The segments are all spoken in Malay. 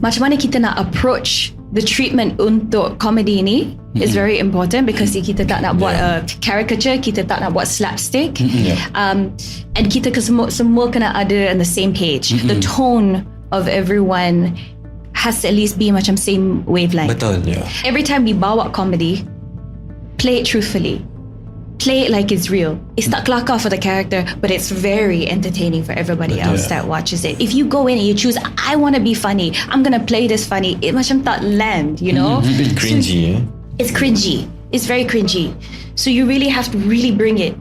macam mana kita nak approach the treatment untuk komedi ni is very important, because kita tak nak buat a caricature, kita tak nak buat slapstick, and kita semua kena ada on the same page. The tone of everyone has to at least be macam same wavelength. Betul. Every time we bawa comedy, play it truthfully. Play it like it's real. It's tak kelakar for the character, but it's very entertaining for everybody else that watches it. If you go in and you choose, I want to be funny, I'm going to play this funny, it macam tak land, you know? A bit cringy. It's cringy. It's very cringy. So you really have to really bring it.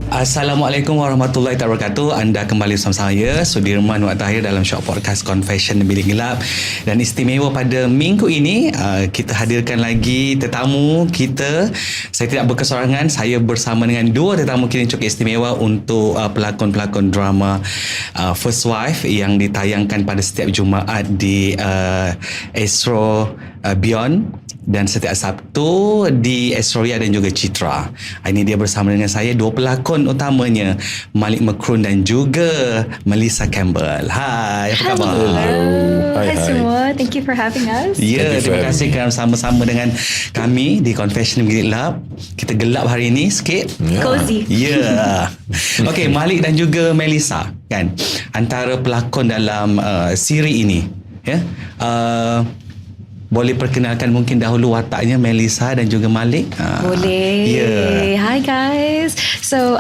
Assalamualaikum warahmatullahi wabarakatuh. Anda kembali bersama saya, Sudirman Wak Tahir, dalam show podcast Confession Bilik Gelap. Dan istimewa pada minggu ini, kita hadirkan lagi tetamu kita. Saya tidak berkesorangan, saya bersama dengan dua tetamu kita yang cukup istimewa untuk pelakon-pelakon drama First Wives yang ditayangkan pada setiap Jumaat di Astro Beyond, dan setiap Sabtu di Astro dan juga Citra. Ini dia bersama dengan saya, dua pelakon utamanya, Malek Mccrone dan juga Melissa Campbell. Hai, apa khabar? Hai semua, thank you for having us. Terima kasih kerana sama-sama dengan kami di Confession Bilik Gelap. Kita gelap hari ini sikit. Cozy. Okay, Malek dan juga Melissa, kan, antara pelakon dalam siri ini, boleh perkenalkan mungkin dahulu wataknya, Melissa dan juga Malek? Boleh. Hi guys. So,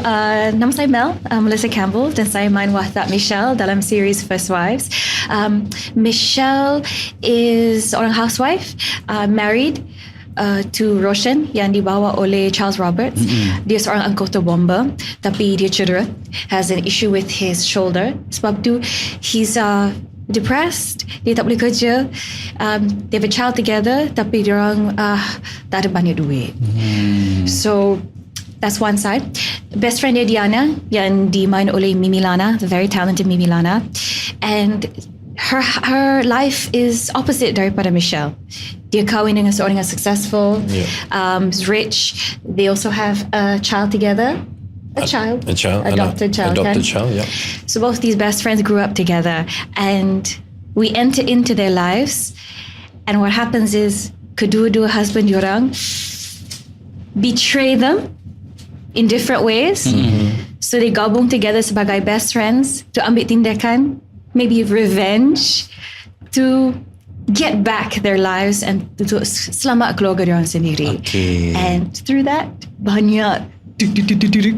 nama saya Melissa Campbell, dan saya main watak Michelle dalam series First Wives. Michelle is seorang housewife, married to Roshan yang dibawa oleh Charles Roberts. Dia seorang anggota bomba, tapi dia cedera, has an issue with his shoulder. Sebab tu he's depressed, dia tak boleh kerja. They have a child together, tapi diorang tak ada banyak duit. So that's one side. Best friend dia Diana, yang dimain oleh Mimi Lana, the very talented Mimi Lana, and her life is opposite daripada Michelle. Dia kahwin dengan seorang yang successful, is rich. They also have a child together. Adopted child. So both these best friends grew up together, and we enter into their lives, and what happens is kedua-dua husband diorang betray them in different ways. So they gabung together sebagai best friends to ambil tindakan, maybe revenge, to get back their lives and to selamat keluarga diorang sendiri. And through that, banyak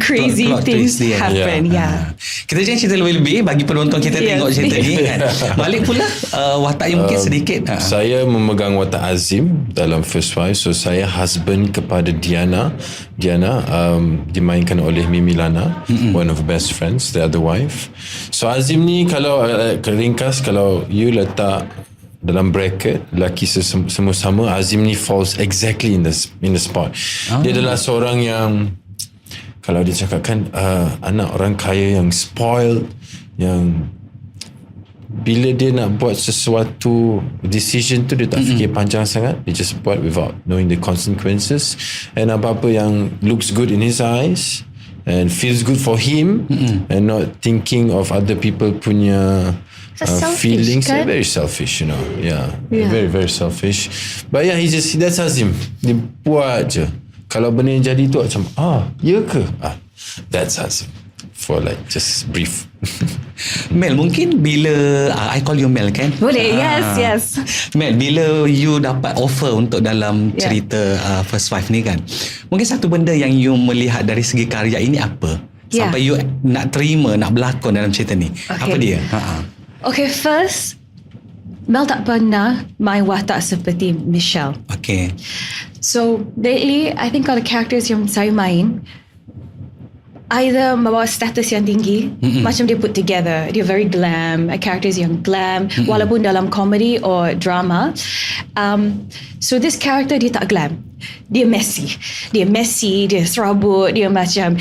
crazy things happen. Kita jangan cerita lebih-lebih bagi penonton kita tengok cerita ni, kan. Malek pula wataknya mungkin sedikit. Saya memegang watak Azim dalam First Wives. So saya husband kepada Diana, dimainkan oleh Mimi Lana, one of best friends, the other wife. So Azim ni, kalau ringkas, kalau you letak dalam bracket lelaki semua sama, Azim ni falls exactly in the spot. Dia adalah seorang yang, kalau dia cakapkan, anak orang kaya yang spoiled, yang bila dia nak buat sesuatu decision tu, dia tak fikir panjang sangat, dia just buat without knowing the consequences, and apa-apa yang looks good in his eyes and feels good for him, and not thinking of other people punya feelings. Kan? Very selfish, you know. Very, very selfish. But that's Azim. Dia buat je. Kalau benda yang jadi tu macam, ya ke? That's Azim. For like just brief. Mel, mungkin bila I call you Mel, kan? Boleh. Yes. Mel, bila you dapat offer untuk dalam cerita First Wife ni, kan, mungkin satu benda yang you melihat dari segi karya ini apa? Sampai you nak terima, nak berlakon dalam cerita ni. Apa dia? Okay, first, Mel tak pernah main watak seperti Michelle. So lately, I think all the characters yang saya main either membawa status yang tinggi, macam dia put together, dia very glam, characters yang glam, walaupun dalam comedy or drama. So this character, dia tak glam, dia messy, dia serabut, dia macam,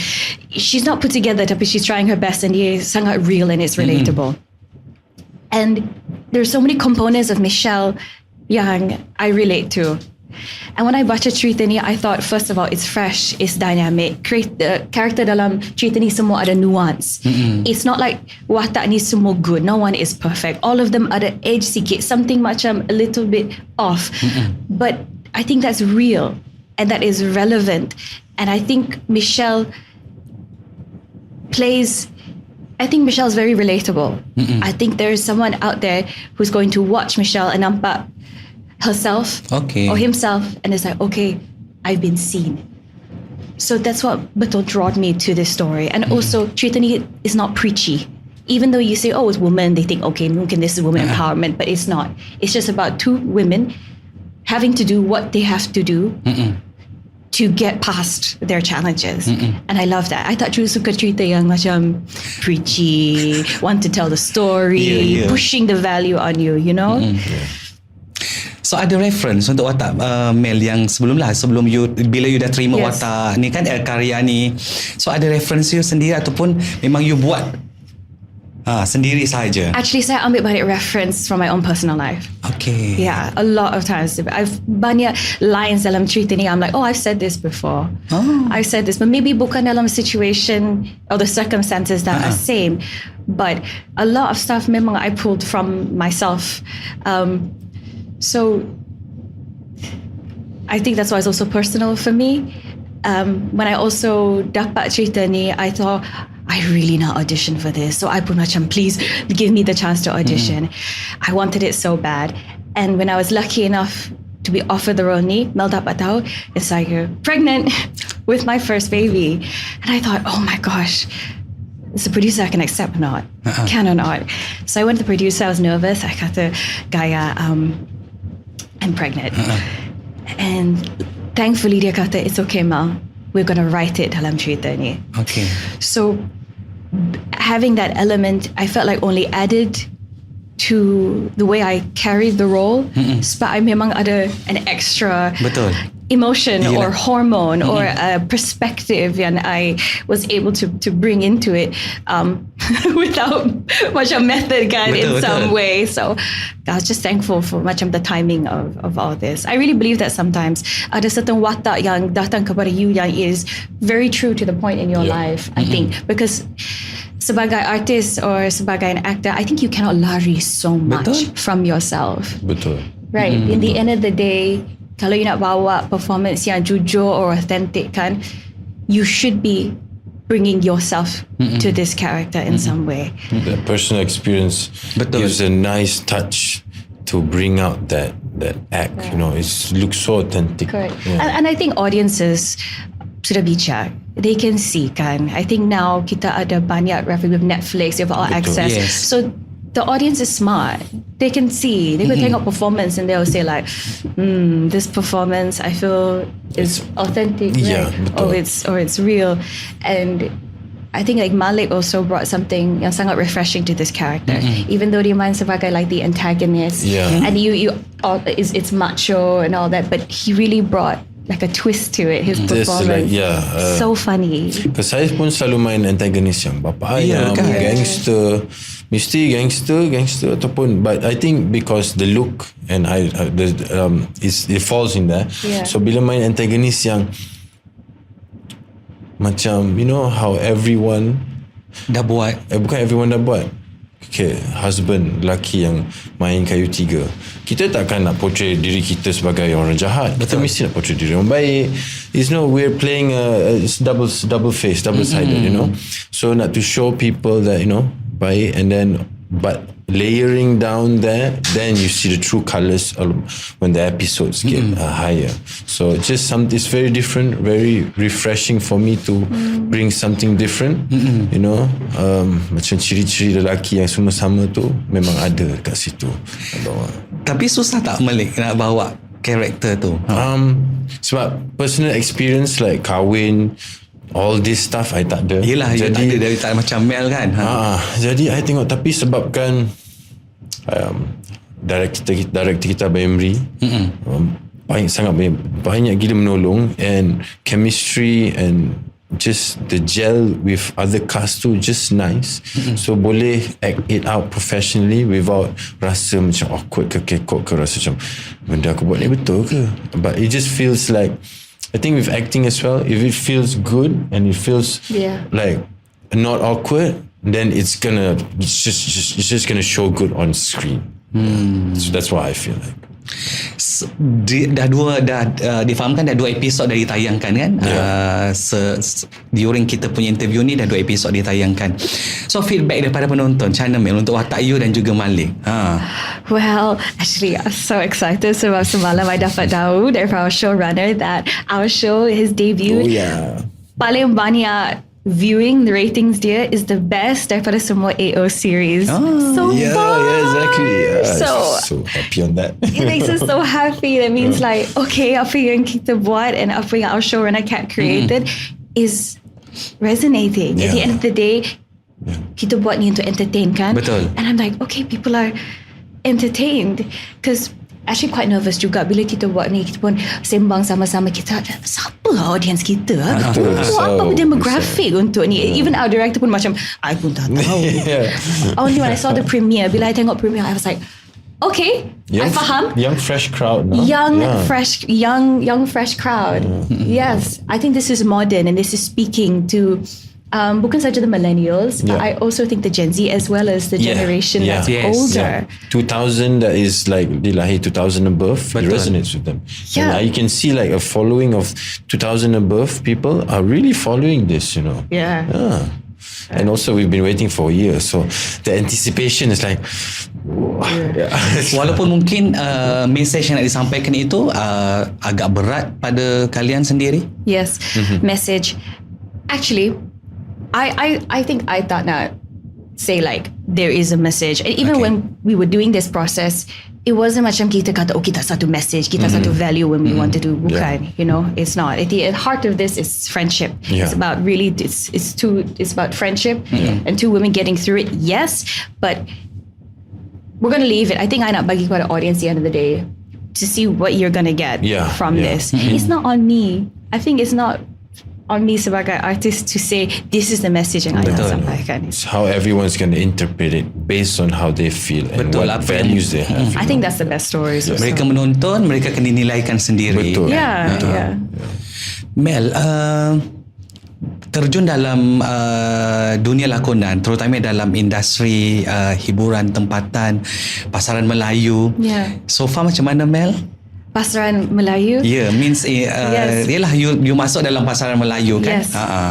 she's not put together, tapi she's trying her best, and dia sangat real and it's relatable. And there's so many components of Michelle yang I relate to. And when I baca cerita ni, I thought first of all it's fresh, it's dynamic. Karakter dalam cerita ni semua ada nuance. It's not like watak ni semua good. No one is perfect. All of them ada edge sikit, something macam a little bit off. But I think that's real and that is relevant. And I think Michelle's very relatable. I think there is someone out there who's going to watch Michelle and nampak herself or himself and it's like, okay, I've been seen. So that's what betul drawed me to this story. And also, cerita ni is not preachy. Even though you say, oh, it's women, they think, okay, mungkin this is women empowerment, but it's not. It's just about two women having to do what they have to do to get past their challenges. And I love that. I thought you suka cerita yang macam preachy, want to tell the story, pushing the value on you, you know? So ada reference untuk watak Mel yang sebelum bila you dah terima watak ni kan karya ni. So ada reference you sendiri ataupun memang you buat sendiri saja? Actually, saya ambil banyak reference from my own personal life. Okay. Yeah, a lot of times. I've banyak lines dalam cerita ni. I'm like, oh, I've said this before. I've said this, but maybe bukan dalam situation or the circumstances that are same. But a lot of stuff memang I pulled from myself. So I think that's why it's also personal for me. When I also dapat cerita ni, I thought, I really not audition for this. So I pun macam, please give me the chance to audition. I wanted it so bad. And when I was lucky enough to be offered the role ni, Mel dapat tahu, it's like, pregnant with my first baby. And I thought, oh my gosh, as a producer, I can accept or not. Can or not. So I went to the producer, I was nervous. I kata, Gaya, I'm pregnant. And thankfully dia kata, it's okay Mel, we're going to write it dalam cerita ni. Okay. So having that element, I felt like only added to the way I carried the role. Sebab I memang ada an extra emotion or hormone or a perspective and I was able to bring into it without much of method kan in some way. So I was just thankful for much of the timing of all this. I really believe that sometimes ada certain watak yang datang kepada you yang is very true to the point in your life, I think, because sebagai artist or sebagai an actor, I think you cannot lari so much from yourself. Right. In the end of the day, kalau you nak bawa performance yang jujur or authentic kan, you should be bringing yourself to this character in some way. The personal experience gives a nice touch to bring out that act. You know, it looks so authentic. Correct. And I think audiences sudah bijak. They can see kan. I think now kita ada banyak revenue with Netflix, you have all access. So the audience is smart. They can see. They can tengok performance and they'll say like, this performance I feel is authentic, right? Or it's real. And I think like Malek also brought something yang sangat refreshing to this character. Even though dia main sebagai like the antagonist, and it's macho and all that, but he really brought like a twist to it. His performance, so funny. Because saya pun selalu main antagonist yang bapa ayam, gangster, mesti gangster ataupun, but I think because the look and it falls in there. So bila main antagonist yang macam, you know how everyone dah buat, bukan everyone dah buat. Okay, husband, lelaki yang main kayu tiga, kita takkan nak portray diri kita sebagai orang jahat. Kita mesti nak portray diri orang baik. It's no, we're playing it's double face, double sided, you know. So not to show people that, you know, baik, and then but layering down there, then you see the true colours when the episodes get higher. So just it's very different, very refreshing for me to bring something different. You know, macam ciri-ciri lelaki yang semua sama tu memang ada kat situ. Tapi susah tak Malek nak bawa karakter tu? Sebab personal experience like kahwin, all this stuff I tak ada. Yelah, jadi tak ada dari tak macam Mel kan. Jadi I tengok, tapi sebabkan director kita Bemri sangat banyak gila menolong, and chemistry and just the gel with other cast tu just nice. So boleh act it out professionally without rasa macam awkward ke kekok ke, rasa macam benda aku buat ni betul ke. But it just feels like, I think with acting as well, if it feels good and it feels like not awkward, then it's just gonna show good on screen. So that's what I feel like. Difahamkan dah 2 episod dah ditayangkan kan. During kita punya interview ni dah 2 episod ditayangkan. So feedback daripada penonton macam mana Mel untuk watak you dan juga Malek? Well, actually I'm so excited sebab semalam I dapat tahu dari our showrunner that our show, his debut, paling banyak viewing, the ratings dia is the best daripada semua AO series. So far. Exactly. So happy on that. It makes us so happy. That means like, okay, apa yang kita buat and apa yang our showrunner Cat created is resonating. At the end of the day, kita buat ni untuk entertain kan? Betul. And I'm like, okay, people are entertained. Because actually quite nervous juga bila kita buat ni, kita pun sembang sama-sama, kita siapa audience kita, apa demographic untuk ni. Even our director pun macam I pun tak tahu. Only when I saw the premiere, bila I tengok premiere, I was like, okay, I faham. Young fresh crowd, no? Young fresh crowd. Yes, I think this is modern and this is speaking to bukan saja the millennials, but I also think the Gen Z as well as the generation that's older. 2000, that is like they lahir 2000 above, it resonates with them. And you can see like a following of 2000 above people are really following this, you know. And also we've been waiting for a year, so the anticipation is like walaupun mungkin message yang nak disampaikan itu agak berat pada kalian sendiri. Yes, message. Actually, I think I thought not say like there is a message. And even when we were doing this process, it wasn't macam kita kata kita satu message, kita satu value when we want to do. Bukan, you know, it's not. At the heart of this is friendship. It's about really it's about friendship and two women getting through it. Yes, but we're gonna leave it. I think I nak bagi kepada audience at the end of the day to see what you're gonna get from this. It's not on me. I think it's not on me sebagai artist to say this is the message yang I nak sampaikan. It's how everyone's going to interpret it based on how they feel and what values they have. I think that's the best stories. Mereka menonton, mereka akan dinilaikan sendiri. Betul. Mel, terjun dalam dunia lakonan, terutama dalam industri hiburan tempatan, pasaran Melayu. So far macam mana Mel? Pasaran Melayu? Means yalah you masuk dalam pasaran Melayu kan?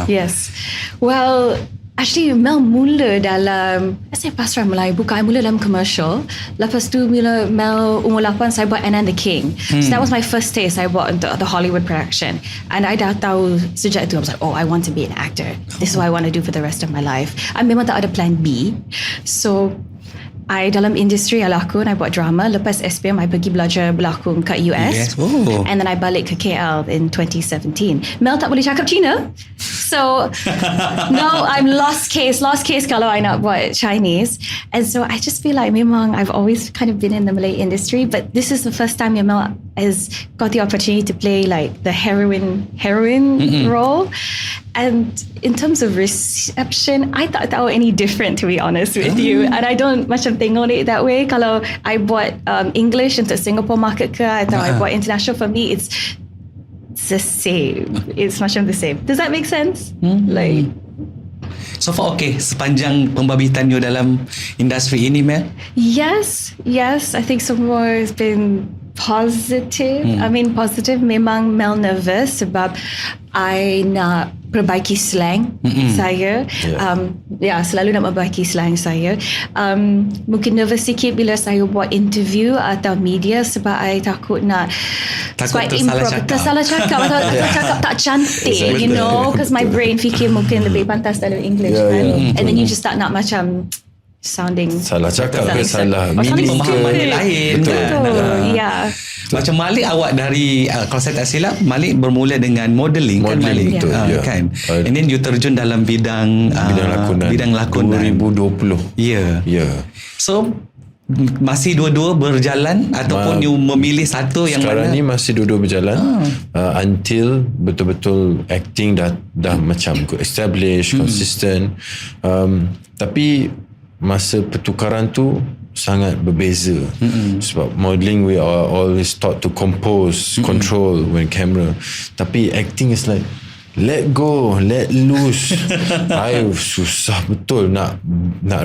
Yes. Well, actually Mel mula dalam pasaran Melayu, bukan, I mula dalam commercial. Lepas tu bila Mel umur 8, saya buat Anna and the King. So that was my first taste I buat untuk the Hollywood production. And I dah tahu sejak itu, I was like, I want to be an actor. This is what I want to do for the rest of my life. I memang tak ada plan B. So I dalam industri I lakon, I buat drama. Lepas SPM I pergi belajar berlakon kat US. And then I balik ke KL in 2017. Mel tak boleh cakap Cina. So now I'm lost case kalau I nak buat Chinese. And so I just feel like memang I've always kind of been in the Malay industry, but this is the first time Mel has got the opportunity to play like the heroine role. And in terms of reception, I tak tahu any different, to be honest with you. And I don't macam tengok it that way. Kalau I buat English untuk Singapore market ke, atau I buat international, for me it's the same. It's macam the same. Does that make sense? Like, so far sepanjang pembabitan you dalam industri ini Mel? Yes, I think semua has been positive. I mean positive. Memang Mel nervous sebab I nak perbaiki slang saya. Selalu nak perbaiki slang saya. Mungkin nervous sikit bila saya buat interview atau media sebab I takut nak tersalah cakap atau cakap tak cantik, you know, because my brain fikir mungkin lebih pantas dalam English kan. And then you just start nak macam sounding salah cakap ke salah pemahaman lain. Betul. Macam Malek, awak dari kalau saya tak silap, Malek bermula dengan modeling kan Malek? Kan? And then you terjun dalam bidang lakonan 2020. So masih dua-dua berjalan ataupun you memilih satu yang sekarang mana? ni masih dua-dua berjalan until betul-betul acting dah macam established, consistent. Tapi masa pertukaran tu sangat berbeza. Sebab modelling we are always taught to compose, control when camera. Tapi acting is like let go, let loose. I susah betul nak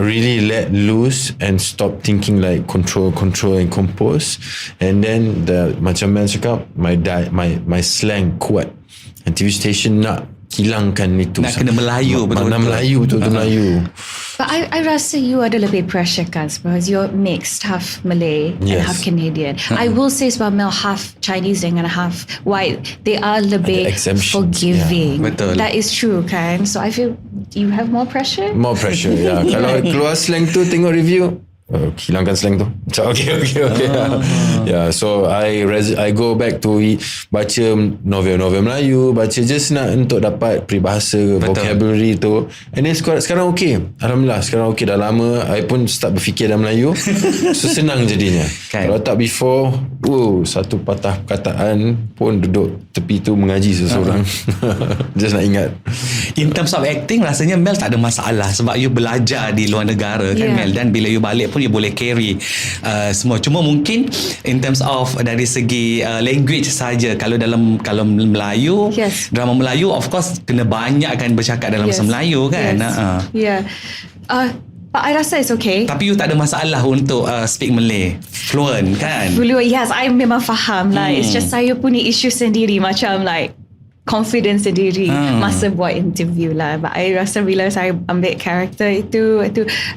really let loose and stop thinking like control and compose. And then macam Mel cakap, my slang kuat. And TV station nak hilangkan itu. Nak kena Melayu betul-betul. Nak Melayu betul-betul Melayu. But I rasa you ada lebih pressure kan, because you're mixed, half Malay and half Canadian. I will say sebab Mel half Chinese dengan half white, they are lebih forgiving. Betul. That is true kan. So I feel you have more pressure. More pressure, ya. Kalau keluar slang tu tengok review, hilangkan slang tu. Okay. Yeah, so I go back to baca novel Melayu, baca just nak untuk dapat peribahasa, vocabulary tu. And then sekarang okay. Alhamdulillah, sekarang okay. Dah lama I pun start berfikir dalam Melayu. So senang jadinya. Kalau tak before, satu patah perkataan pun duduk tepi tu mengaji seseorang. Just nak ingat. In terms of acting, rasanya Mel tak ada masalah sebab you belajar di luar negara kan Mel, dan bila you balik pun you boleh carry semua. Cuma mungkin in terms of dari segi language saja, kalau Melayu, drama Melayu of course kena banyakkan bercakap dalam bahasa Melayu kan. But I rasa it's okay. Tapi you tak ada masalah untuk speak Malay fluent kan? Fluent, yes, I memang faham lah. It's just saya punya issue sendiri, macam like confidence sendiri masa buat interview lah. But I rasa bila saya ambil karakter itu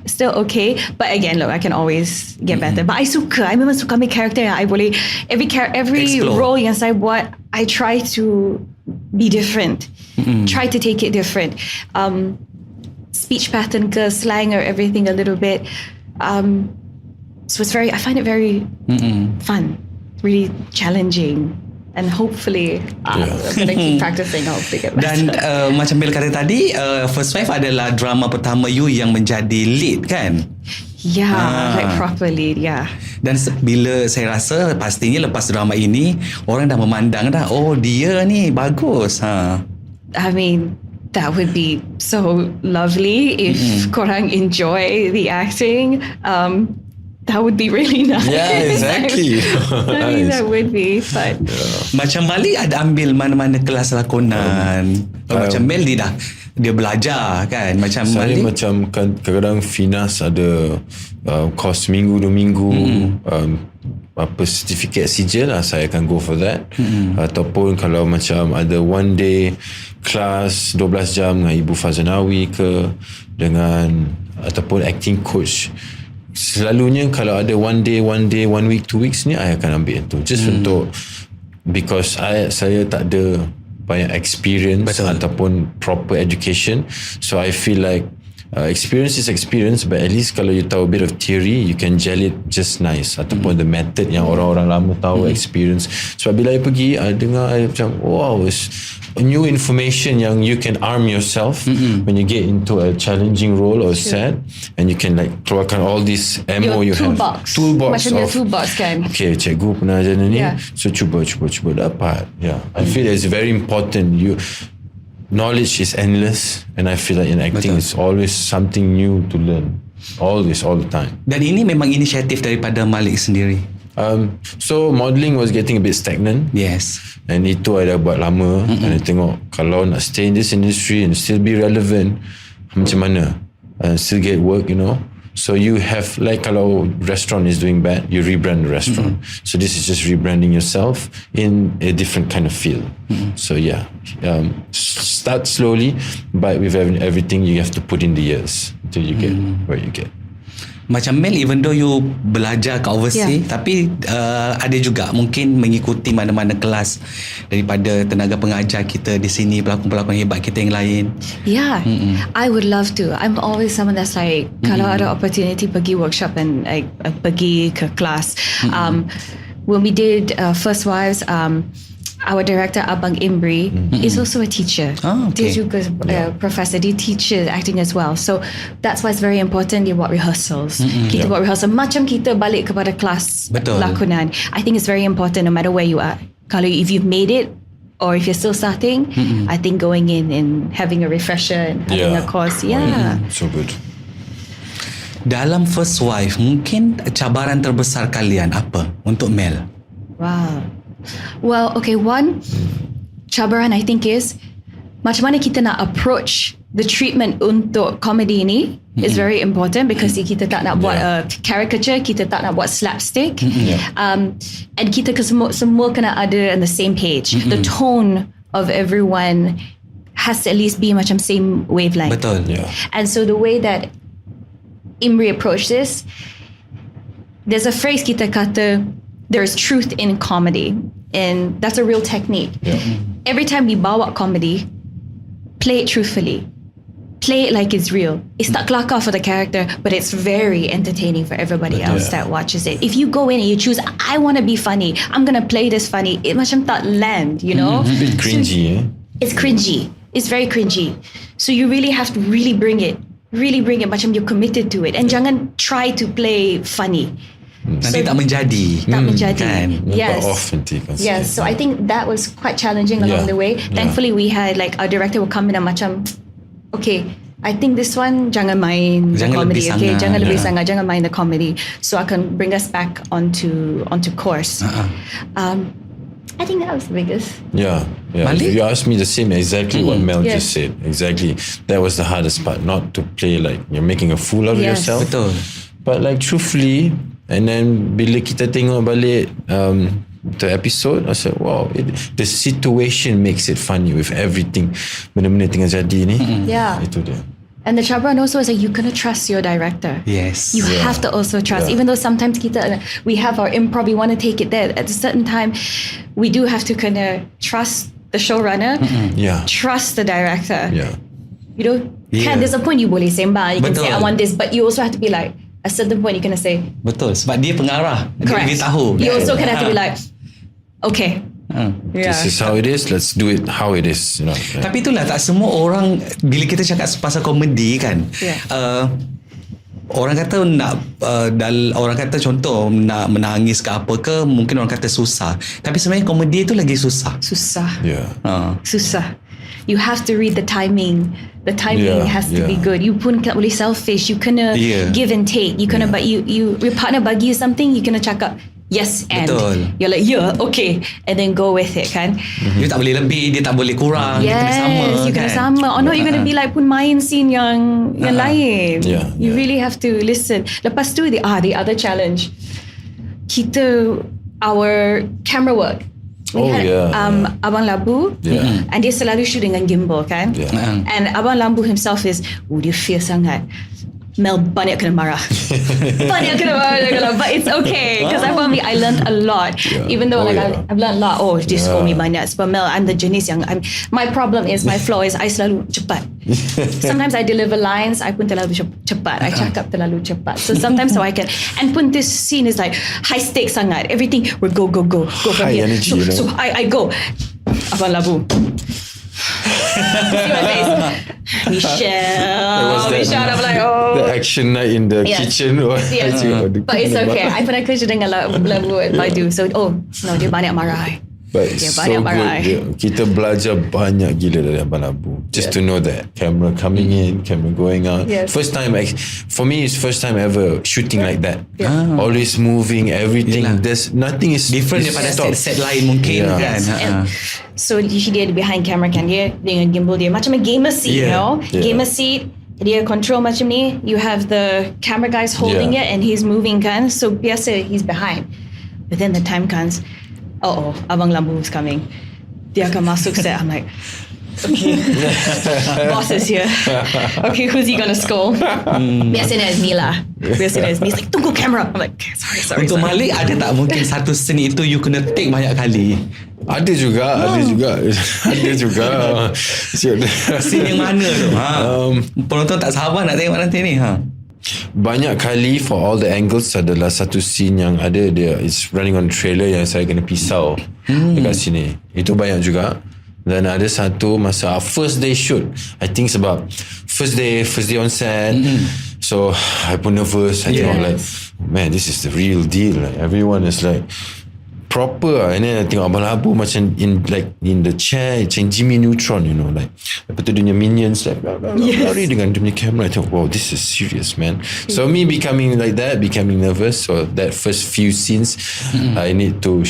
still okay. But again, look, I can always get better. But I memang suka ambil karakter yang I boleh every explore. role yang saya buat, I try to be different. Try to take it different. Speech pattern ke, slang or everything a little bit. So I find it very fun, really challenging. And hopefully I'm going to keep practicing. Hopefully get better. Dan macam Bel kata tadi, First Wife adalah drama pertama you yang menjadi lead kan? Like properly, Dan bila saya rasa pastinya lepas drama ini orang dah memandang dah, oh dia ni bagus. I mean, that would be so lovely if korang enjoy the acting. That would be really nice. Yeah, exactly. I mean, that would be fun. Macam Bali ada ambil mana-mana kelas lakonan. Macam Mel dia belajar kan. Macam saya Mali, macam kadang-kadang Finas ada course minggu 2 minggu, certificate sijil lah, saya akan go for that. Ataupun kalau macam ada one day class 12 jam dengan Ibu Fazanawi ke, ataupun acting coach. Selalunya kalau ada one day, 1 week, 2 weeks ni I akan ambil itu just untuk, because saya tak ada banyak experience ataupun proper education, so I feel like experience is experience, but at least kalau you tahu a bit of theory, you can gel it just nice. Ataupun the method yang orang-orang lama tahu, experience. Sebab bila I pergi, I dengar, I macam wow, it's new information yang you can arm yourself when you get into a challenging role or set, and you can like keluarkan all this ammo you have. Toolbox macam your toolbox kan. Okay, cikgu pernah ajar ni, so cuba dapat. I feel it's very important. Knowledge is endless, and I feel like in acting it's always something new to learn, all the time. Dan ini memang inisiatif daripada Malek sendiri. So modelling was getting a bit stagnant. Yes. And itu I dah buat lama. And I tengok kalau nak stay in this industry and still be relevant, macam mana still get work, you know. So you have, like kalau restaurant is doing bad, you rebrand the restaurant. So this is just rebranding yourself in a different kind of field. So start slowly, but with everything you have to put in the years until you get where you get. Macam Mel, even though you belajar kat overseas, tapi ada juga mungkin mengikuti mana-mana kelas daripada tenaga pengajar kita di sini, pelakon-pelakon hebat kita yang lain. I would love to. I'm always someone that's like, kalau ada opportunity pergi workshop and pergi ke kelas. When we did First Wives, our director Abang Imri is also a teacher. Okay. Dia juga professor. Dia teaches acting as well. So that's why it's very important dia buat rehearsals. Kita buat rehearsal macam kita balik kepada kelas lakonan. I think it's very important no matter where you are. Kalau if you've made it or if you're still starting, I think going in and having a refresher and having a course. So good. Dalam First Wife, mungkin cabaran terbesar kalian apa untuk Mel? Wow. Well, okay, one cabaran I think is macam mana kita nak approach the treatment untuk komedi ni is very important because kita tak nak buat a caricature, kita tak nak buat slapstick, and kita semua kena ada on the same page. The tone of everyone has to at least be macam same wavelength. Betul. And so the way that Imri approached this, there's a phrase kita kata, there's truth in comedy, and that's a real technique. Every time we bawa comedy, play it truthfully, play it like it's real. It's tak kelakar for the character, but it's very entertaining for everybody else that watches it. If you go in and you choose, I want to be funny, I'm gonna play this funny, it macam tak land, you know. A bit cringy. It's cringy. It's very cringy. So you really have to really bring it macam you're committed to it, and jangan try to play funny. Nanti tak menjadi. Kan? Yes. Yes. So I think that was quite challenging along the way. Thankfully, we had like our director would come in and macam, okay, I think this one jangan main the comedy. Okay, jangan lebih sangat, jangan main the comedy. So I can bring us back onto course. I think that was the biggest. Malek? You asked me the same exactly what Mel just said. Exactly. That was the hardest part. Not to play like you're making a fool of yourself. Betul. But like truthfully, and then bila kita tengok balik the episode, I said, wow, the situation makes it funny with everything. Benda-benda tengah jadi ni. Itu dia. And the cabaran also is like you gonna trust your director. Yes. You have to also trust, even though sometimes we have our improv, we want to take it there. At a certain time, we do have to kind of trust the showrunner, trust the director. You know, there's a point you boleh sembang, you can say I want this, but you also have to be like, at a certain point you gonna say. Betul, sebab dia pengarah. Correct. Dia tahu. You also kind of have to be like, okay. This is how it is, let's do it how it is, you know. Tapi itulah, tak semua orang bila kita cakap pasal komedi kan, orang kata orang kata contoh nak menangis ke apa ke, mungkin orang kata susah, tapi sebenarnya komedi itu lagi susah. Susah. You have to read the timing. The timing has to be good. You pun tak boleh selfish. You kena give and take. You kena your partner bagi you something, you kena cakap yes and you're like okay, and then go with it kan. Dia tak boleh lebih, dia tak boleh kurang. Dia kena sama. You kena sama. Or not you're gonna be like pun main scene yang lain. You really have to listen. Lepas tu the other challenge, our camera work. We had Abang Labu, and dia selalu shoot dengan gimbal kan. And Abang Labu himself is dia fierce sangat. Mel banyak kena marah. Banyak kena marah. But it's okay, because I learned a lot. Even though I've learned a lot. Dia scold me banyak. Sebab Mel, I'm the jenis yang my problem is, my flaw is I selalu cepat. Sometimes I deliver lines, I pun terlalu cepat. I cakap terlalu cepat. So sometimes I can, and pun this scene is like high stakes sangat. Everything will go from high here. Energy, So I go. Abang Labu. See my face. Michelle, I'm like, the action night in the kitchen. But it's okay. I pernah kerja dengan Labu at Badu. So dia banyak marah. But it's so good. Kita belajar banyak gila dari Abang Labu. Just to know that camera coming in, camera going out. First time, for me, it's first time ever shooting like that. Always moving, everything. There's nothing is different daripada set lain mungkin kan. So dia behind camera kan, dia dengan gimbal dia macam a gamer seat, you know. Gamer seat, dia control macam ni. You have the camera guys holding it and he's moving kan. So biasa he's behind. But then the time comes, Abang Lambu is coming. Dia akan masuk set. I'm like, okay, boss is here. Okay, who's he gonna scold? Biasanya is Mila. Biasanya is me. He's like, tunggu kamera. I'm like, sorry. Untuk Malek, ada tak mungkin satu scene itu you kena take banyak kali? Ada juga. Scene yang mana tu? Penonton tak sabar nak tengok nanti ni. banyak kali for all the angles adalah satu scene yang ada dia is running on trailer yang saya kena pisau dekat sini. Itu banyak juga. Dan ada satu masa first day shoot, I think sebab first day on set, so I pun nervous. I tengok like, man, this is the real deal. Like everyone is like proper. And then I tengok abang-abang macam in the chair, macam Jimmy Neutron, you know, like lepas tu dia punya minions like lari dengan dia punya camera. I thought, wow, this is serious, man. So me becoming like that, becoming nervous. So that first few scenes, I need to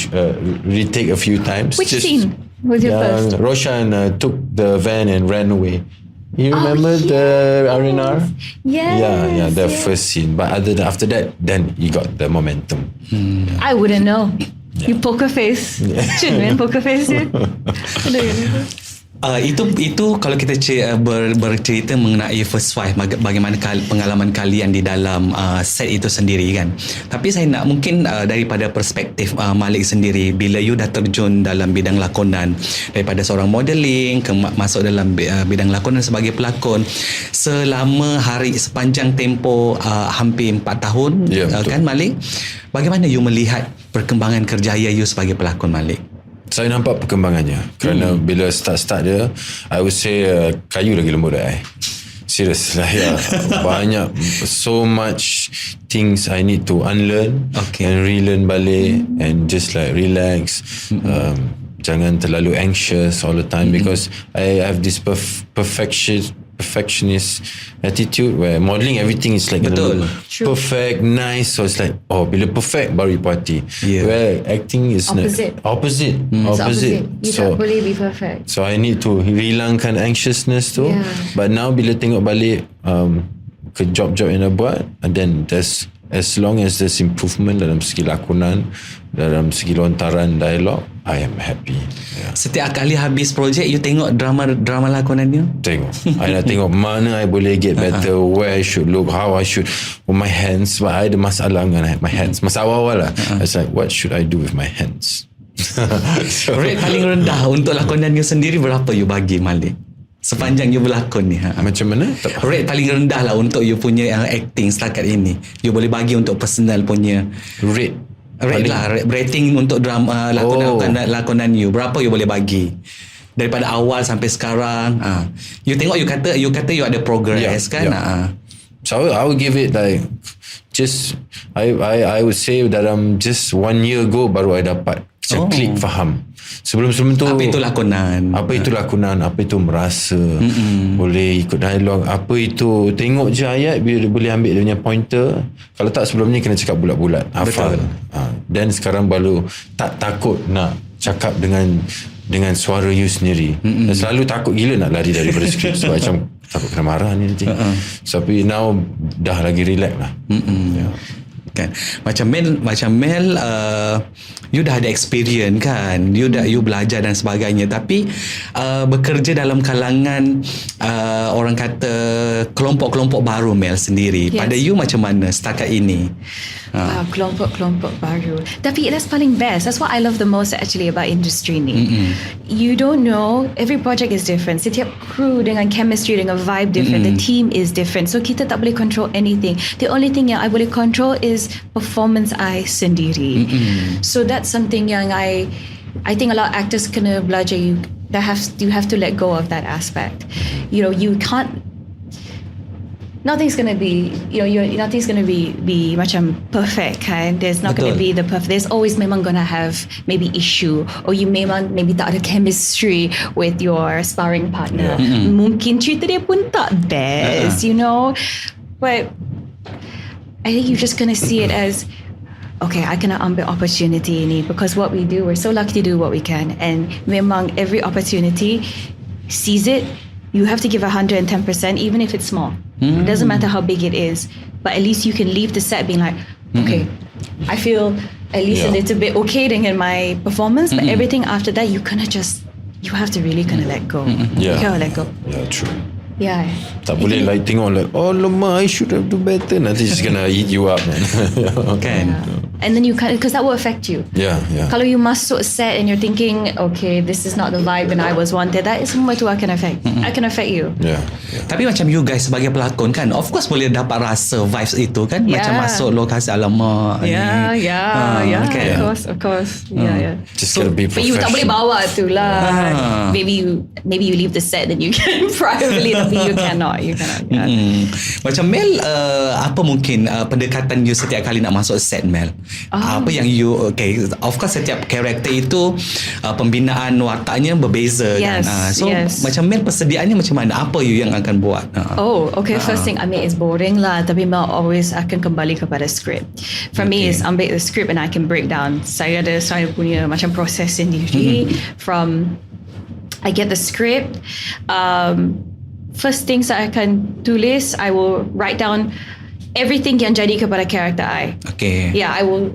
retake a few times. Which scene was your first? Roshan took the van and ran away. You remember the R&R? Yes. Yeah, the first scene. But after that, then you got the momentum. I wouldn't know. You poker face. Cun poker face je. Itu kalau kita bercerita mengenai First Wife, bagaimana pengalaman kalian di dalam set itu sendiri kan. Tapi saya nak mungkin daripada perspektif Malek sendiri, bila you dah terjun dalam bidang lakonan, daripada seorang modeling masuk dalam bidang lakonan sebagai pelakon, selama sepanjang tempoh hampir 4 tahun, kan Malek, bagaimana you melihat perkembangan kerjaya you sebagai pelakon, Malek? Saya nampak perkembangannya kerana bila start dia, I would say kayu lagi lembut dari I. Serious lah ya. Banyak, so much things I need to unlearn and relearn balik and just like relax. Jangan terlalu anxious all the time because I have this perfectionist attitude where modeling everything is like perfect, nice. So it's like, bila perfect baru party. Where acting is opposite. You tak boleh be perfect. So I need to hilangkan anxiousness tu. But now bila tengok balik ke job-job yang dah buat, and then as long as there's improvement dalam segi lakonan, dalam segi lontaran dialog, I am happy. Setiap kali habis projek, you tengok drama lakonannya? Tengok. I nak tengok mana I boleh get better, where I should look, how I should, my hands. Sebab I ada masalah dengan my hands. Masa awal-awal lah. I was like, what should I do with my hands? Rate paling rendah untuk lakonan you sendiri berapa you bagi, Malek? Sepanjang you berlakon ni. Macam mana? Rate paling rendah lah untuk you punya acting setakat ini. You boleh bagi untuk personal punya rating untuk drama lakonan you. Berapa you boleh bagi? Daripada awal sampai sekarang. You tengok, you kata you ada progress kan? So I would give it like I would say dalam just 1 year ago baru I dapat klik faham. Sebelum tu apa itu lakonan, apa itu merasa, boleh ikut dialog, apa itu tengok je ayat boleh ambil dia punya pointer. Kalau tak sebelum ni kena cakap bulat-bulat, hafal. Dan sekarang baru tak takut nak cakap dengan suara you sendiri. Selalu takut gila nak lari daripada skrip sebab macam takut kena marah ni nanti. Tapi now dah lagi relax lah. Kan macam Mel you dah ada experience kan, you belajar dan sebagainya, tapi bekerja dalam kalangan orang kata kelompok-kelompok baru Mel sendiri, pada you macam mana setakat ini? Kelompok-kelompok baru, tapi that's paling best. That's what I love the most actually about industry ni. You don't know, every project is different, setiap crew dengan chemistry, dengan vibe different, the team is different, so kita tak boleh control anything. The only thing yang I boleh control is performance I sendiri. So that's something yang I think a lot of actors kena belajar. You have to let go of that aspect. You know, you can't, nothing's gonna be, nothing's gonna be macam perfect kan. There's not gonna be the perfect. There's always memang gonna have maybe issue, or you maybe tak ada chemistry with your sparring partner. Mungkin cerita dia pun tak best, you know. But I think you're just gonna see it as, okay, I kena ambil opportunity ni, because what we do, we're so lucky to do what we can, and memang every opportunity, seize it. You have to give 110%, even if it's small. It doesn't matter how big it is, but at least you can leave the set being like, okay, I feel at least a little bit okay dengan my performance, but everything after that, you have to really let go. You can't let go. Yeah, true. Yeah. Tak boleh like tengok like, oh lemah, I should have do better. Nanti just gonna eat you up, man. Kan? And then you can't, because that will affect you. Yeah. Kalau you masuk set and you're thinking, okay, this is not the vibe and I was wanted, that is semua tu akan affect. Akan affect you. Yeah. Tapi macam you guys sebagai pelakon kan, of course boleh dapat rasa vibes itu kan, macam masuk lokasi alamak ni. Kan? Of course. Yeah. Just gotta be But you professional. tak boleh bawa tu lah. Maybe you leave the set then you can privately, tapi you cannot. Yeah. Macam Mel, apa mungkin pendekatan you setiap kali nak masuk set, Mel? Apa yang you, okay, of course setiap karakter itu pembinaan wataknya berbeza kan. So macam Mel persediaannya macam mana? Apa you yang akan buat? First thing I mean is boring lah, tapi Mel always akan kembali kepada script. For me is ambil the script and I can break down. Saya punya macam proses sendiri from I get the script. First things I akan tulis, I will write down everything yang jadi kepada karakter I. Okay. Yeah, I will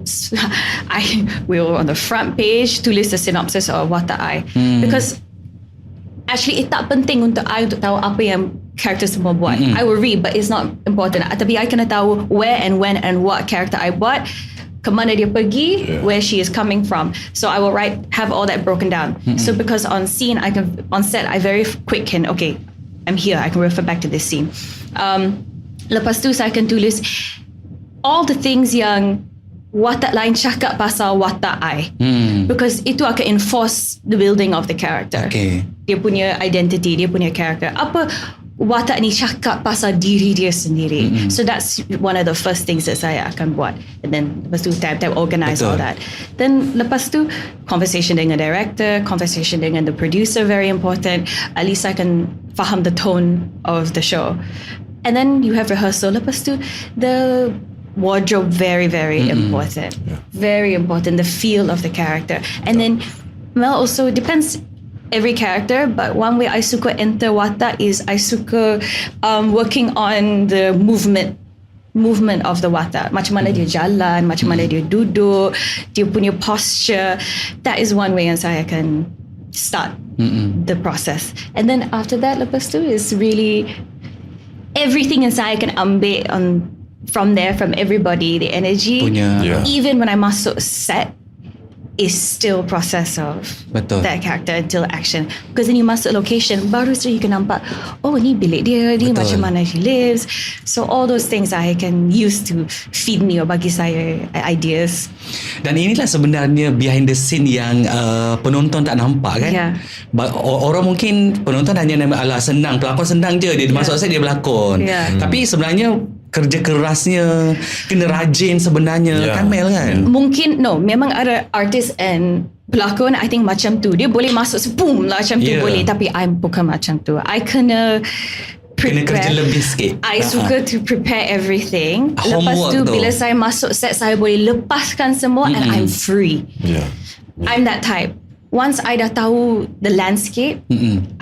on the front page tulis the synopsis of watak I. Because actually it tak penting untuk I untuk tahu apa yang karakter semua buat. I will read but it's not important. Tapi I kena tahu where and when and what character I buat, kemana dia pergi, where she is coming from. So I will have all that broken down. So because on set I very quick can, okay, I'm here, I can refer back to this scene. Lepas tu saya akan tulis all the things yang watak lain cakap pasal watak I. Because itu akan enforce the building of the character. Okay. Dia punya identity, dia punya character. Apa watak ni cakap pasal diri dia sendiri. So that's one of the first things that saya akan buat. And then lepas tu tab organize all that. Then lepas tu conversation dengan director, conversation dengan the producer, very important. At least I can faham the tone of the show. And then you have rehearsal. Lepas tu the wardrobe, very, very important. Very important. The feel of the character. And then also depends every character, but one way I suka enter watak is I suka working on the movement of the watak. Macam mana dia jalan, macam mana dia duduk, dia punya posture. That is one way yang saya akan start the process. And then after that, lepas tu is really everything yang saya can ambil from there, from everybody, the energy. Even when I masuk set, is still process of that character until action. Because then you masuk location, baru saja you can nampak, oh ni bilik dia macam mana she lives. So all those things I can use to feed me or bagi saya ideas. Dan inilah sebenarnya behind the scene yang penonton tak nampak kan. Orang mungkin penonton hanya alah senang, pelakon senang je, dia masuk set dia berlakon. Tapi sebenarnya kerja kerasnya, kena rajin sebenarnya kan, Mel kan? Mungkin memang ada artis and pelakon I think macam tu. Dia boleh masuk boom lah macam tu boleh, tapi I bukan macam tu. I kena kerja lebih sikit. I suka to prepare everything. Homework Lepas tu bila saya masuk set, saya boleh lepaskan semua and I'm free. I'm that type. Once I dah tahu the landscape,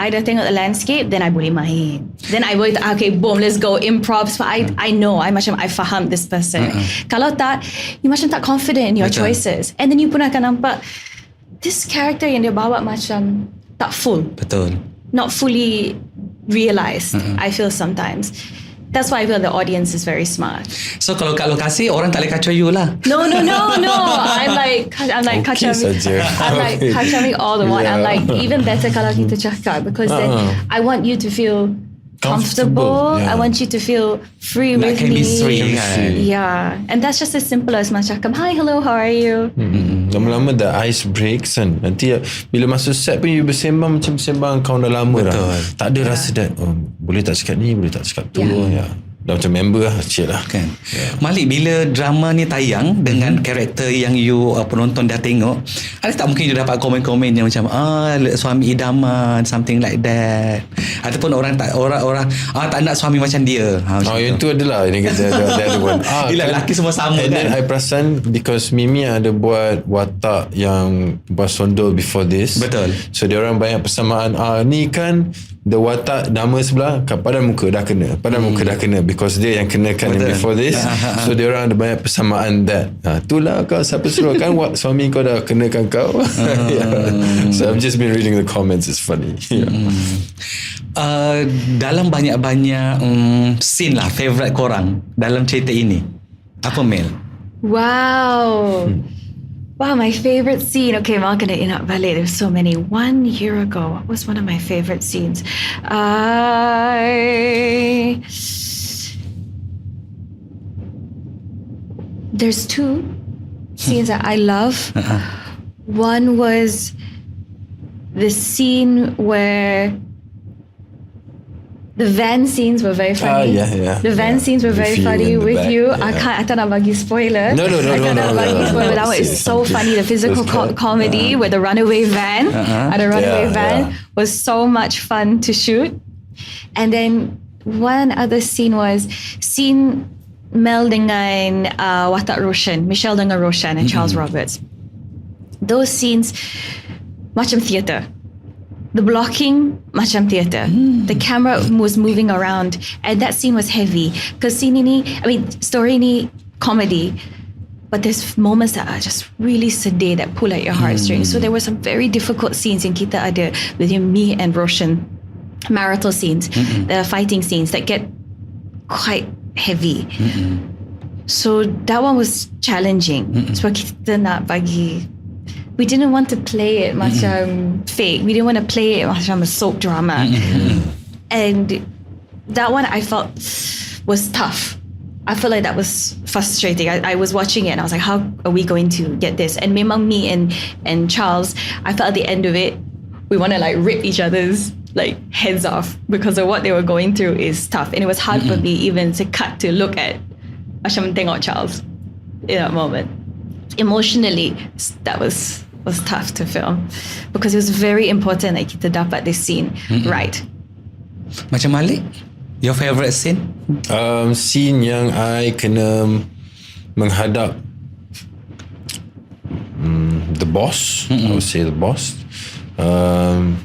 I dah tengok the landscape, then I boleh main. Then I boleh, okay, boom, let's go, improv. So I know, I faham this person. Kalau tak, you macam tak confident in your choices. And then you pun akan nampak, this character yang dia bawa macam tak full. Not fully realised, I feel sometimes. That's why I feel the audience is very smart. So kalau kat lokasi orang tak boleh kacau you lah. No. I'm like kacau me. I'm like kacau me all the while. I'm like even better kalau kita cakap, because then I want you to feel comfortable. I want you to feel free with me. Chemistry kan. Yeah, and that's just as simple as macam hi, hello, how are you? Lama-lama the ice breaks kan. Nanti bila masuk set pun you bersembang macam bersembang kawan dah lama dah. Tak ada rasa that boleh tak cakap ni, boleh tak cakap tu. Dah macam member lah, cik lah kan. Malik, bila drama ni tayang dengan karakter yang you penonton dah tengok, ada tak mungkin you dapat komen-komen yang macam suami idaman, something like that, ataupun orang tak nak suami macam dia, macam yang tu adalah ini kata ada one. Bila lelaki semua sama and kan. then I perasan because Mimi ada buat watak yang bersondol before this. So dia orang banyak persamaan. Ni kan the watak nama sebelah padan muka dah kena, because dia yang kenakan yang before this. So dia orang ada banyak persamaan that itulah kau siapa suruh kan suami kau dah kenakan kau. So I've just been reading the comments, it's funny. Dalam banyak-banyak scene lah, favourite korang dalam cerita ini apa, Mel? Wow. Wow, my favorite scene. Okay, I'm gonna ingat balik. There's so many. 1 year ago, what was one of my favorite scenes? There's two scenes that I love. One was the scene where the van scenes were very funny. The van scenes were very funny with you. I tak nak bagi spoiler. No. I cannot bagi spoiler. That one is so funny. The physical comedy with the runaway van. The runaway van was so much fun to shoot. And then one other scene was scene Mel dengan watak Roshan, Michelle dengan Roshan and Charles Roberts. Those scenes macam theatre. The blocking macam theatre. The camera was moving around and that scene was heavy because scene ini, story ni comedy, but there's moments that are just really sedih that pull at your heartstrings. So there were some very difficult scenes in kita ada with me and Roshan, marital scenes, the fighting scenes that get quite heavy. So that one was challenging. Sebab kita nak bagi, we didn't want to play it macam fake. We didn't want to play it macam a soap drama. And that one I felt was tough. I felt like that was frustrating. I was watching it and I was like, how are we going to get this? And memang me and Charles, I felt at the end of it, we want to like rip each other's like heads off because of what they were going through is tough. And it was hard for me even to cut to look at macam tengok Charles in that moment. Emotionally, that was tough to film because it was very important that kita dapat this scene right. Macam Malek, your favourite scene? Scene yang I kena menghadap the boss. I would say the boss.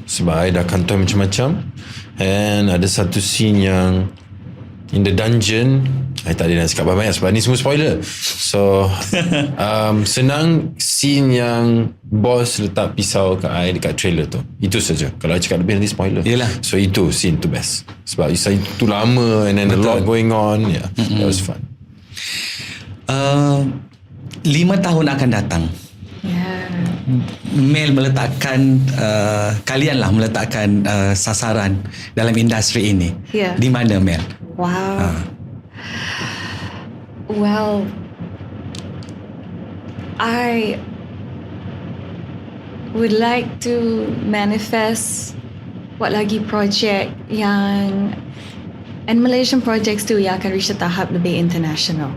Sebab I dah kantor macam-macam. And ada satu scene yang in the dungeon, I tak ada nak cakap banyak sebab ni semua spoiler. So senang scene yang boss letak pisau kat I dekat trailer tu. Itu saja. Kalau I cakap lebih nanti spoiler. Yelah. So itu scene tu best. Sebab itu lama and then a lot going on. Yeah, that was fun. 5 tahun akan datang. Mel meletakkan kalian lah meletakkan sasaran dalam industri ini. Di mana Mel? Wow. Well, I would like to manifest what lagi project yang and Malaysian projects too yang akan reach tahap lebih international.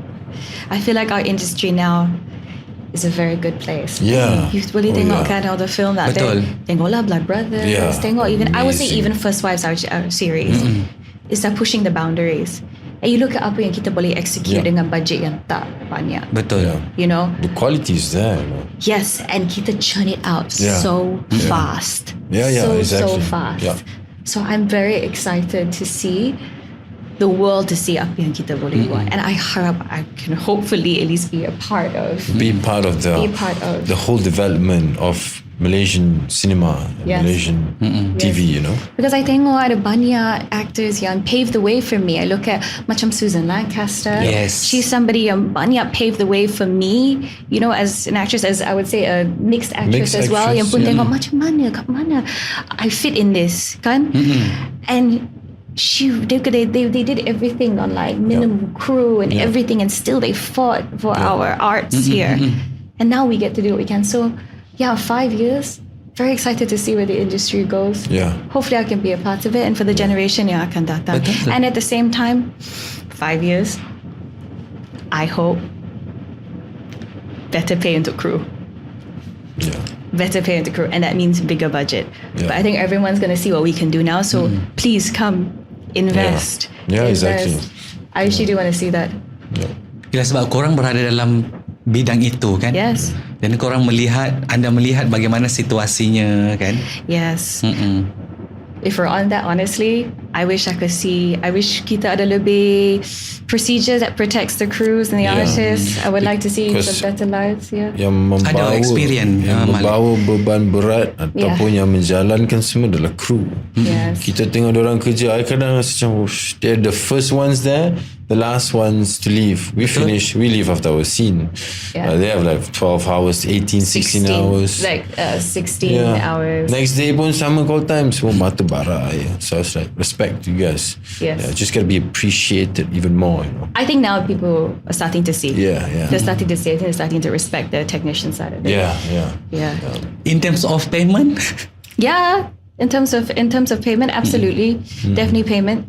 I feel like our industry now is a very good place. You boleh tengok kan all the film that there. Tengoklah Blood Brothers. Tengok even I would say even First Wives our series is that pushing the boundaries. And you look at apa yang kita boleh execute dengan budget yang tak banyak. You know, the quality is there. Yes, and kita churn it out so fast. So fast. So I'm very excited to see the world to see apa yang kita boleh buat, and I harap I can hopefully at least be part of the whole development of Malaysian cinema, Malaysian TV, you know. Because I tengok ada banyak actors yang paved the way for me. I look at macam Susan Lancaster. She's somebody yang banyak paved the way for me. You know, as an actress, as I would say a mixed actress as well. Yang pun tengok macam mana, kat mana I fit in this, kan? And they did everything on like minimum crew and everything, and still they fought for our arts here. And now we get to do what we can. So 5 years, very excited to see where the industry goes. Hopefully I can be a part of it, and for the generation yang akan datang. And at the same time, 5 years, I hope better pay untuk crew. Better pay into crew, and that means bigger budget. But I think everyone's going to see what we can do now, so please come invest. Exactly. I actually do want to see that. Ya, sebab korang berada dalam bidang itu kan. Dan korang anda melihat bagaimana situasinya kan. If we're on that, honestly, I wish kita ada lebih procedure that protects the crews and the artists. I would like to see some better lives. Yang membawa, ada experience, membawa beban berat ataupun yang menjalankan semua adalah kru. Kita tengok diorang kerja, I kadang rasa macam they're the first ones there, the last ones to leave. We leave after our scene. They have like 12 hours, 18, 16 hours. Like 16 hours. Next day pun sama call time, semua mata bara. So it's like, respect to you guys. Just gotta be appreciated even more. You know? I think now people are starting to see. They're starting to see it. They're starting to respect the technician side of it. In terms of payment? In terms of payment, absolutely. Definitely payment.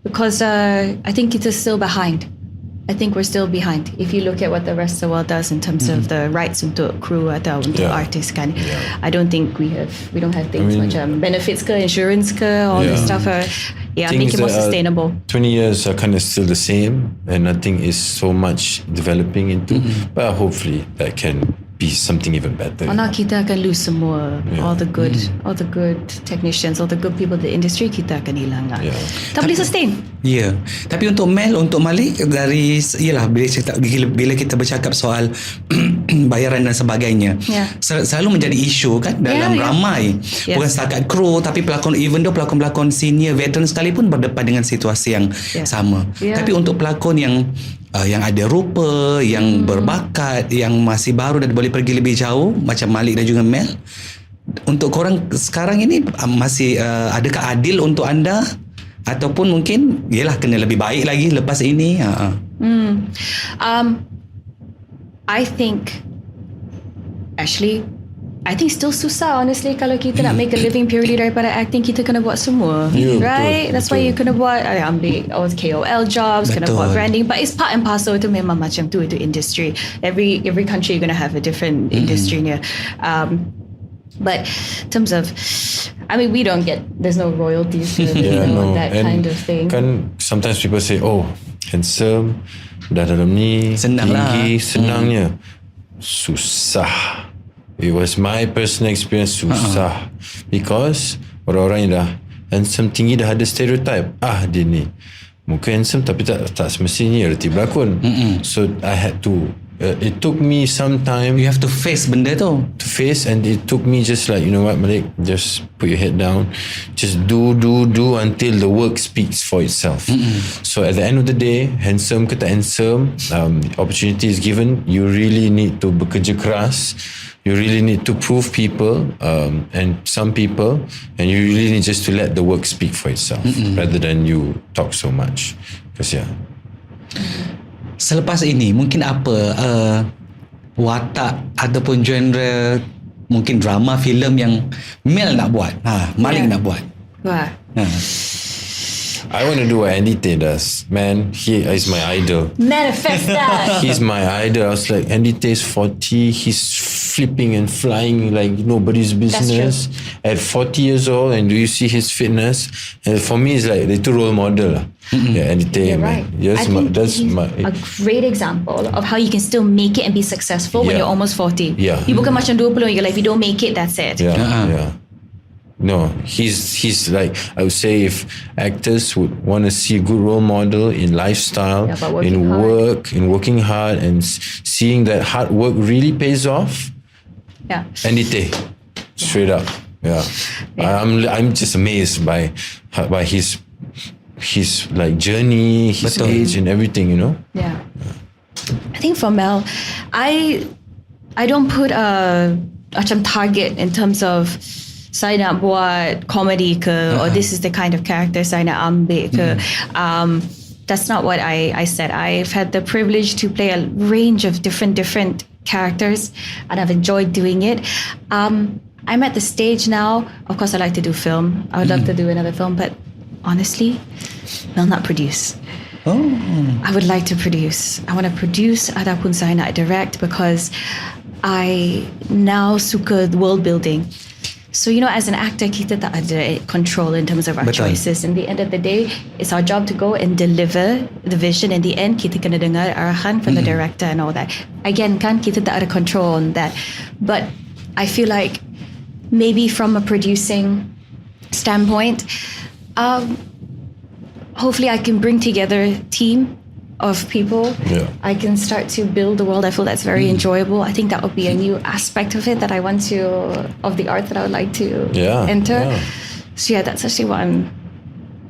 Because I think it's still behind. I think we're still behind. If you look at what the rest of the world does in terms of the rights untuk crew atau untuk artists kan, I don't think we don't have things macam benefits ke, insurance ke, all this stuff. Make it more sustainable. 20 years are kind of still the same, and nothing is so much developing into. But hopefully that can be something even better. Now kita akan lose semua, all the good technicians, all the good people in the industry, kita akan hilang. Tak boleh sustain. Tapi untuk Mel, untuk Malik, dari bila kita bercakap soal bayaran dan sebagainya, selalu menjadi isu kan dalam ramai. Bukan setakat kru, tapi pelakon, even though pelakon-pelakon senior, veteran sekalipun berdepan dengan situasi yang sama. Tapi untuk pelakon yang ada rupa, yang berbakat, yang masih baru dan boleh pergi lebih jauh macam Malik dan juga Mel, untuk korang sekarang ini masih adakah adil untuk anda, ataupun mungkin kena lebih baik lagi lepas ini? I think still susah honestly kalau kita nak make a living purely daripada acting. Kita kena buat semua, right? That's why you kena buat ambil KOL jobs, kena buat branding, but it's part and parcel. Itu memang macam tu, itu industry. Every country you're gonna have a different industry nya. But in terms of, we don't get, there's no royalties to that kind of thing. Kan sometimes people say, handsome, dah dalam ni, tinggi, senangnya. Susah. It was my personal experience, susah. Because orang-orang yang dah handsome, tinggi, dah ada stereotype. Dia ni muka handsome tapi tak semestinya reti berlakon. So I had to it took me some time. You have to face benda tu. To face, and it took me just like, you know what, Malek, just put your head down, just do until the work speaks for itself. So at the end of the day, handsome ke tak handsome, opportunity is given, you really need to bekerja keras. You really need to prove people and some people, and you really need just to let the work speak for itself rather than you talk so much. Because selepas ini mungkin apa watak ataupun genre, mungkin drama, filem yang Mel nak buat, Malik nak buat? I want to do what Andy Tay does. Man, he is my idol. Manifest that. He's my idol. I was like, Andy Tay's 40. He's flipping and flying like nobody's business. At 40 years old, and do you see his fitness? And for me, it's like the two role model. Andy Tay. You're right. Yes, that's a great example of how you can still make it and be successful when you're almost 40. You bukan macam 20 you're like, if you don't make it, that's it. No, he's like, I would say, if actors would want to see a good role model in lifestyle, in work, in working hard, and seeing that hard work really pays off. Andy Tay, straight up. I'm just amazed by his like journey, his age, and everything. You know. I think for Mel, I don't put a target in terms of saya nak buat comedy ke, or this is the kind of character saya nak ambil ke. That's not what I said. I've had the privilege to play a range of different characters, and I've enjoyed doing it. I'm at the stage now, of course I like to do film. I would love to do another film, but honestly, I'll not produce. I would like to produce. I want to produce ataupun saya nak direct, because I now suka world building. So, as an actor, kita tak ada control in terms of our choices. In the end of the day, it's our job to go and deliver the vision. In the end, kita kena dengar arahan from the director and all that. Again, kita tak ada control on that. But I feel like maybe from a producing standpoint, Hopefully I can bring together a team of people. Yeah. I can start to build a world I feel that's very enjoyable. I think that would be a new aspect of it that I want to, of the art that I would like to enter. Yeah. So yeah, that's actually what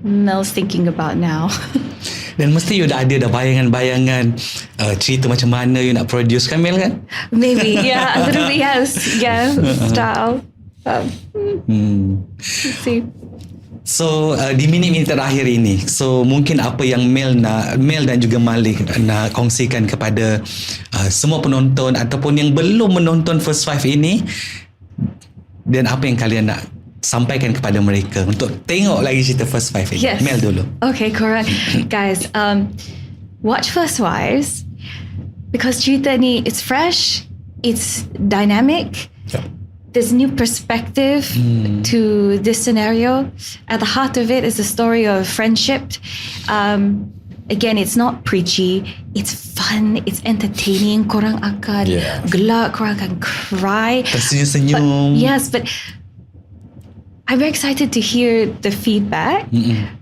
Mel's thinking about now. Dan mesti you dah ada bayangan-bayangan cerita macam mana you nak produce kan, Mel, kan? Maybe, yeah, a little bit, yes, yeah, style. Let's see. So di minit-minit terakhir ini, so mungkin apa yang Mel dan juga Malek nak kongsikan kepada semua penonton ataupun yang belum menonton First Wife ini, dan apa yang kalian nak sampaikan kepada mereka untuk tengok lagi cerita First Wife ini. Yes. Mel dulu. Okay, correct. Guys, watch First Wives because cerita ni, it's fresh, it's dynamic. Yeah. There's new perspective to this scenario. At the heart of it is a story of friendship. Again, it's not preachy. It's fun. It's entertaining. Korang akan gelak. Korang akan cry. Tersenyum-senyum. Yes, but I'm very excited to hear the feedback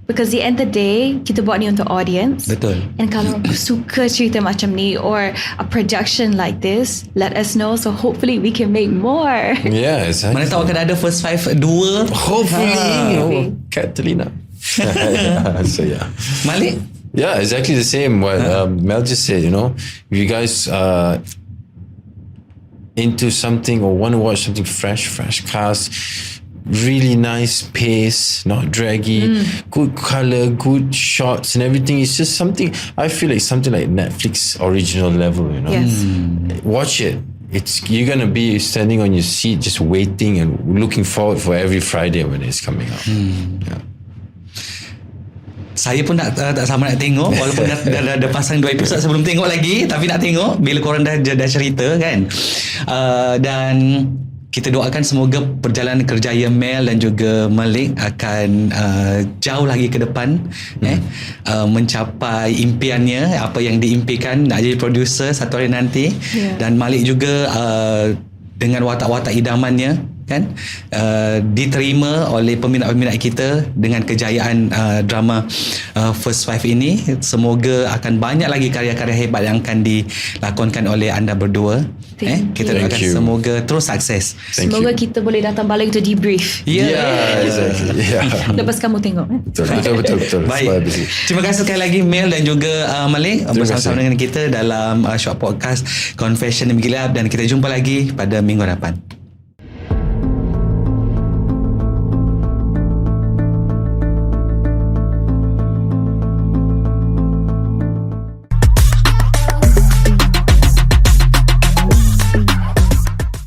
because the end of the day, kita buat ni untuk audience. Betul. And kalau suka cerita macam ni or a production like this, let us know. So hopefully we can make more. Yeah, exactly. Mana tahu akan ada First Wife 2. Hopefully. Catalina. So yeah. Malek? Yeah, exactly the same. What Mel just said, if you guys into something or want to watch something fresh cast, really nice pace, not draggy, good color, good shots and everything. It's just something, I feel like something like Netflix original level, Yes. Watch it. You're going to be standing on your seat just waiting and looking forward for every Friday when it's coming out. Yeah. Saya pun tak sama nak tengok walaupun dah pasang 2 episod sebelum tengok lagi, tapi nak tengok bila korang dah cerita kan. Dan kita doakan semoga perjalanan kerjaya Mel dan juga Malek akan jauh lagi ke depan, mencapai impiannya, apa yang diimpikan nak jadi producer satu hari nanti. Dan Malek juga dengan watak-watak idamannya kan diterima oleh peminat-peminat kita dengan kejayaan drama First Wife ini. Semoga akan banyak lagi karya-karya hebat yang akan dilakonkan oleh anda berdua. Kita doakan semoga terus sukses. Semoga kita boleh datang balik untuk debrief. Exactly. Lepas kamu tengok. Betul. Baik. Terima kasih sekali lagi Mel dan juga Malek bersama-sama dengan kita dalam short podcast Confession Bilik Gelap, dan kita jumpa lagi pada minggu depan.